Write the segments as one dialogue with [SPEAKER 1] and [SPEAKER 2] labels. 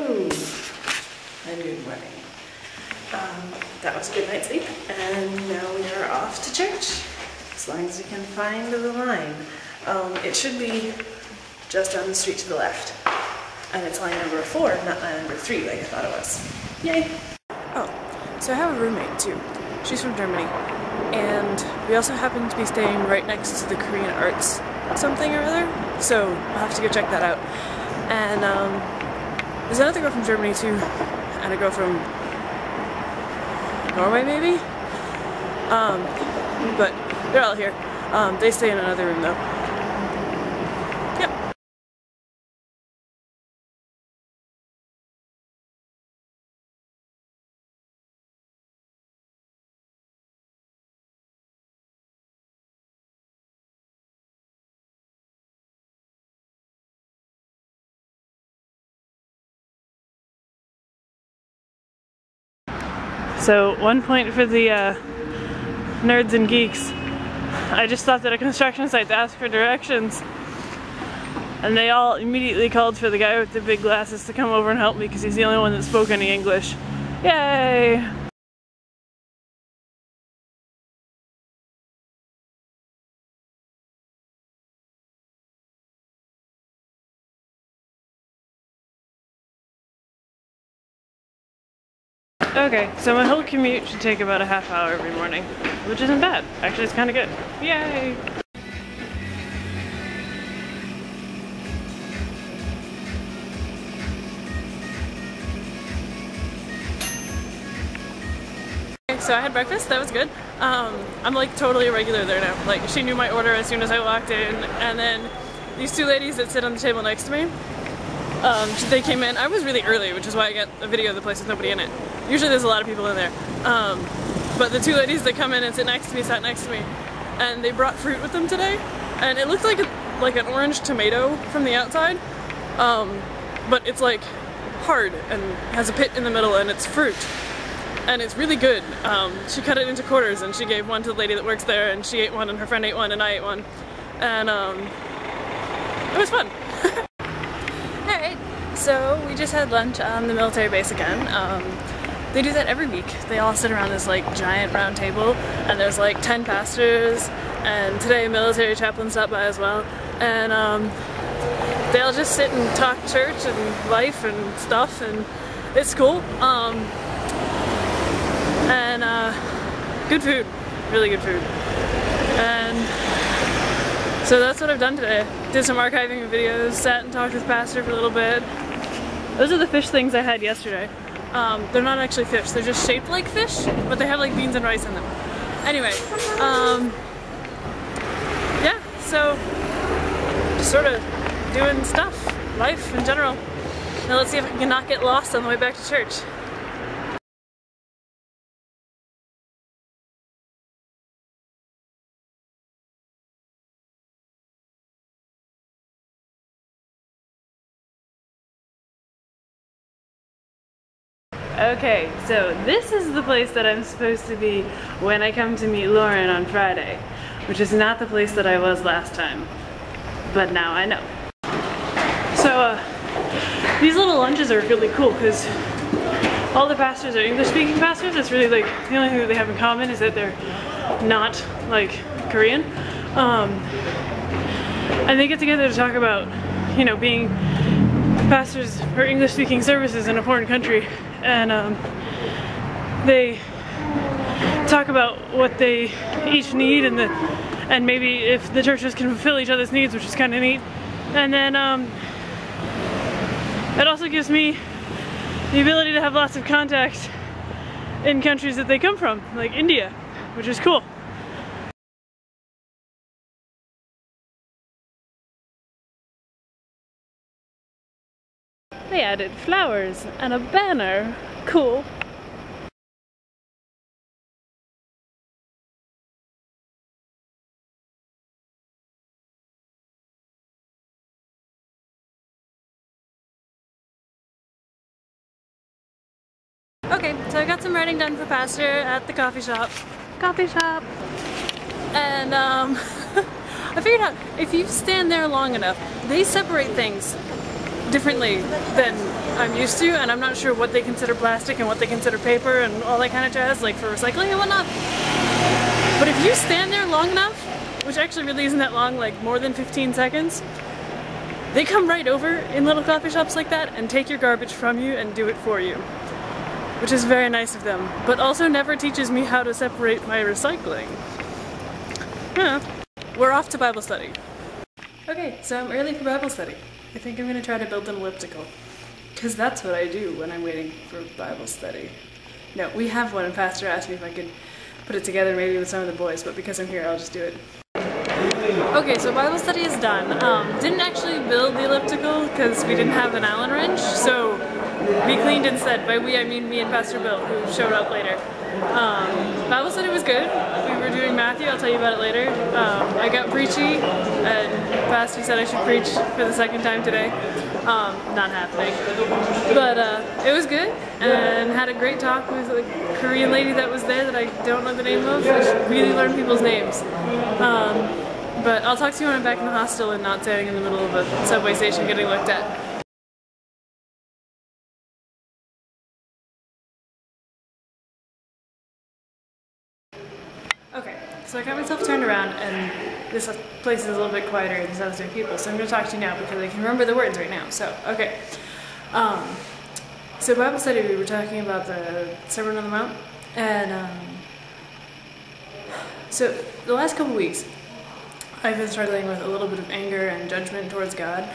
[SPEAKER 1] Hello and good morning. That was a good night's sleep, and now we are off to church, as long as we can find the line. It should be just down the street to the left, and it's line number 4, not line number 3 like I thought it was. Yay! Oh, so I have a roommate too. She's from Germany, and we also happen to be staying right next to the Korean Arts something or other, so I'll have to go check that out. And there's another girl from Germany too, and a girl from Norway maybe? But they're all here. They stay in another room though. Yep. So, one point for the nerds and geeks. I just stopped at a construction site to ask for directions, and they all immediately called for the guy with the big glasses to come over and help me because he's the only one that spoke any English. Yay! Okay, so my whole commute should take about a half hour every morning, which isn't bad. Actually, it's kind of good. Yay! Okay, so I had breakfast, that was good. I'm like totally a regular there now. Like, she knew my order as soon as I walked in, and then these two ladies that sit on the table next to me, they came in. I was really early, which is why I got a video of the place with nobody in it. Usually there's a lot of people in there. But the two ladies that come in and sit next to me sat next to me, and they brought fruit with them today, and it looked like an orange tomato from the outside, but it's like hard and has a pit in the middle, and it's fruit, and it's really good. She cut it into quarters, and she gave one to the lady that works there, and she ate one, and her friend ate one, and I ate one, and it was fun. Alright, so we just had lunch on the military base again. They do that every week. They all sit around this like giant round table, and there's like 10 pastors, and today a military chaplain stopped by as well, and they all just sit and talk church and life and stuff, and it's cool. Good food, really good food. And so that's what I've done today. Did some archiving of videos, sat and talked with Pastor for a little bit. Those are the fish things I had yesterday. They're not actually fish, they're just shaped like fish, but they have like beans and rice in them. Anyway, yeah, so just sort of doing stuff, life in general. Now let's see if I can not get lost on the way back to church. Okay, so this is the place that I'm supposed to be when I come to meet Lauren on Friday, which is not the place that I was last time, but now I know. So these little lunches are really cool because all the pastors are English-speaking pastors. It's really like the only thing that they have in common is that they're not like Korean, and they get together to talk about, you know, being pastors for English-speaking services in a foreign country, and they talk about what they each need, and maybe if the churches can fulfill each other's needs, which is kind of neat. And then it also gives me the ability to have lots of contacts in countries that they come from, like India, which is cool. They added flowers and a banner. Cool. Okay, so I got some writing done for Pastor at the coffee shop. And I figured out if you stand there long enough, they separate things differently than I'm used to, and I'm not sure what they consider plastic and what they consider paper and all that kind of jazz, like for recycling and whatnot. But if you stand there long enough, which actually really isn't that long, like more than 15 seconds, they come right over in little coffee shops like that and take your garbage from you and do it for you. Which is very nice of them, but also never teaches me how to separate my recycling. Yeah. We're off to Bible study. Okay, so I'm early for Bible study. I think I'm gonna try to build an elliptical. Because that's what I do when I'm waiting for Bible study. No, we have one, and Pastor asked me if I could put it together maybe with some of the boys, but because I'm here, I'll just do it. Okay, so Bible study is done. Didn't actually build the elliptical because we didn't have an Allen wrench, so we cleaned instead. By we, I mean me and Pastor Bill, who showed up later. Bible study was good. We were doing Matthew, I'll tell you about it later. I got preachy, and Pastor said I should preach for the second time today. Not happening. But it was good, and had a great talk with a Korean lady that was there that I don't know the name of. I should really learn people's names. But I'll talk to you when I'm back in the hostel and not standing in the middle of a subway station getting looked at. Okay, so I got myself turned around, and this place is a little bit quieter than these other people, so I'm going to talk to you now because I can remember the words right now. So, okay. So Bible study, we were talking about the Sermon on the Mount, and so the last couple weeks, I've been struggling with a little bit of anger and judgment towards God,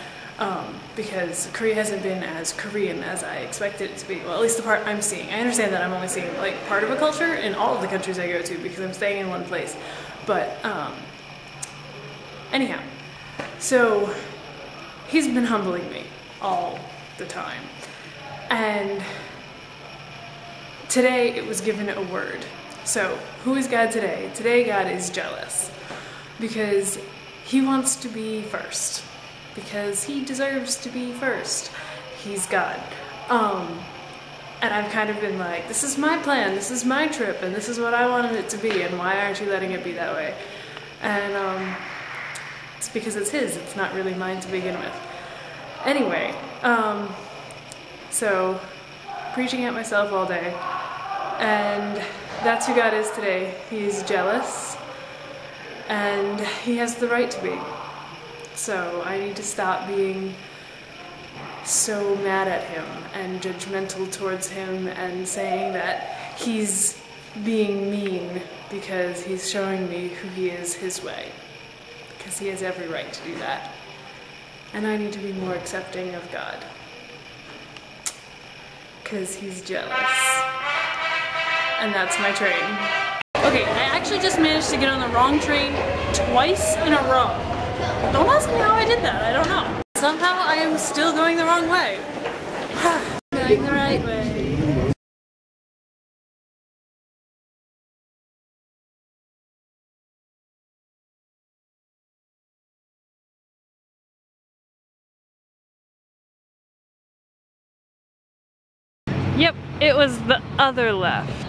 [SPEAKER 1] because Korea hasn't been as Korean as I expected it to be. Well, at least the part I'm seeing. I understand that I'm only seeing like part of a culture in all of the countries I go to because I'm staying in one place. But anyhow, so he's been humbling me all the time. And today it was given a word. So who is God today? Today God is jealous because he wants to be first. Because he deserves to be first. He's God. And I've kind of been like, this is my plan, this is my trip, and this is what I wanted it to be, and why aren't you letting it be that way? And it's because it's his, it's not really mine to begin with. Anyway, so preaching at myself all day, and that's who God is today. He's jealous, and he has the right to be. So I need to stop being so mad at him and judgmental towards him and saying that he's being mean because he's showing me who he is his way. Because he has every right to do that. And I need to be more accepting of God. Because he's jealous. And that's my train. Okay, I actually just managed to get on the wrong train twice in a row. Don't ask me how I did that, I don't know. Somehow I am still going the wrong way. Going the right way. Yep, it was the other left.